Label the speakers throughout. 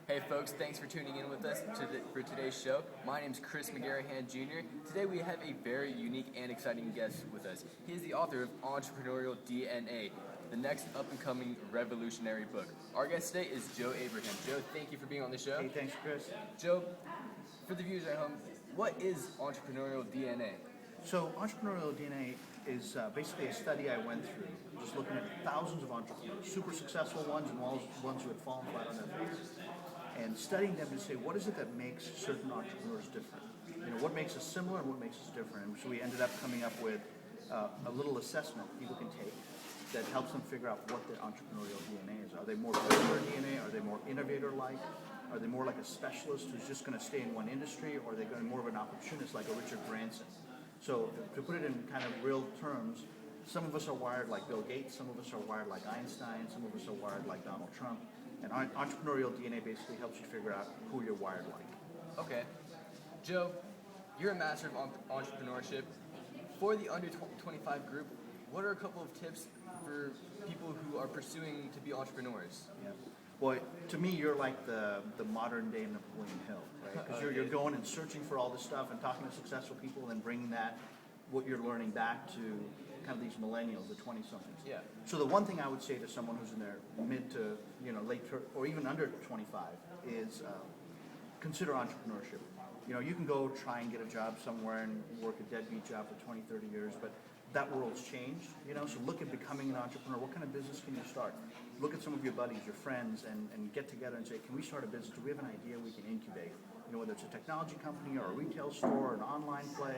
Speaker 1: Hey folks, thanks for tuning in with us for today's show. My name is McGarahan Junior. Today we have a very unique and exciting guest with us. He is the author of Entrepreneurial DNA, the next up-and-coming revolutionary book. Our guest today is Joe Abraham. Joe, thank you for being on the show.
Speaker 2: Hey, thanks, Chris.
Speaker 1: Joe, for the viewers at home, what is Entrepreneurial DNA?
Speaker 2: So, Entrepreneurial DNA is basically a study I went through, just looking at thousands of entrepreneurs, super successful ones and ones who had fallen flat on their faces, and studying them to say, what is it that makes certain entrepreneurs different? What makes us similar and what makes us different? And so we ended up coming up with a little assessment people can take that helps them figure out what their entrepreneurial DNA is. Are they more builder DNA? Are they more innovator-like? Are they more like a specialist who's just going to stay in one industry? Or are they going to be more of an opportunist like a Richard Branson? So to put it in kind of real terms, some of us are wired like Bill Gates, some of us are wired like Einstein, some of us are wired like Donald Trump. And entrepreneurial DNA basically helps you figure out who you're wired like.
Speaker 1: Okay. Joe, you're a master of entrepreneurship. For the under 25 group, what are a couple of tips for people who are pursuing to be entrepreneurs?
Speaker 2: Yeah. Well, to me, you're like the modern day Napoleon Hill, right? Because you're going and searching for all this stuff and talking to successful people and bringing what you're learning back to kind of these millennials, the 20-somethings.
Speaker 1: Yeah.
Speaker 2: So the one thing I would say to someone who's in their mid to late or even under 25 is consider entrepreneurship. You can go try and get a job somewhere and work a deadbeat job for 20, 30 years, but that world's changed, so look at becoming an entrepreneur. What kind of business can you start? Look at some of your buddies, your friends, and get together and say, can we start a business? Do we have an idea we can incubate? Whether it's a technology company or a retail store or an online play,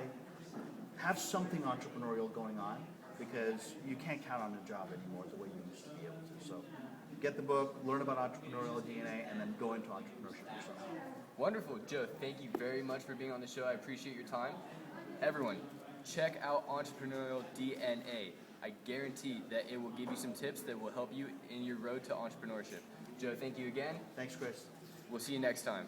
Speaker 2: have something entrepreneurial going on because you can't count on a job anymore the way you used to be able to. So get the book, learn about entrepreneurial DNA, and then go into entrepreneurship yourself.
Speaker 1: Wonderful. Joe, thank you very much for being on the show. I appreciate your time. Everyone, check out Entrepreneurial DNA. I guarantee that it will give you some tips that will help you in your road to entrepreneurship. Joe, thank you again.
Speaker 2: Thanks, Chris.
Speaker 1: We'll see you next time.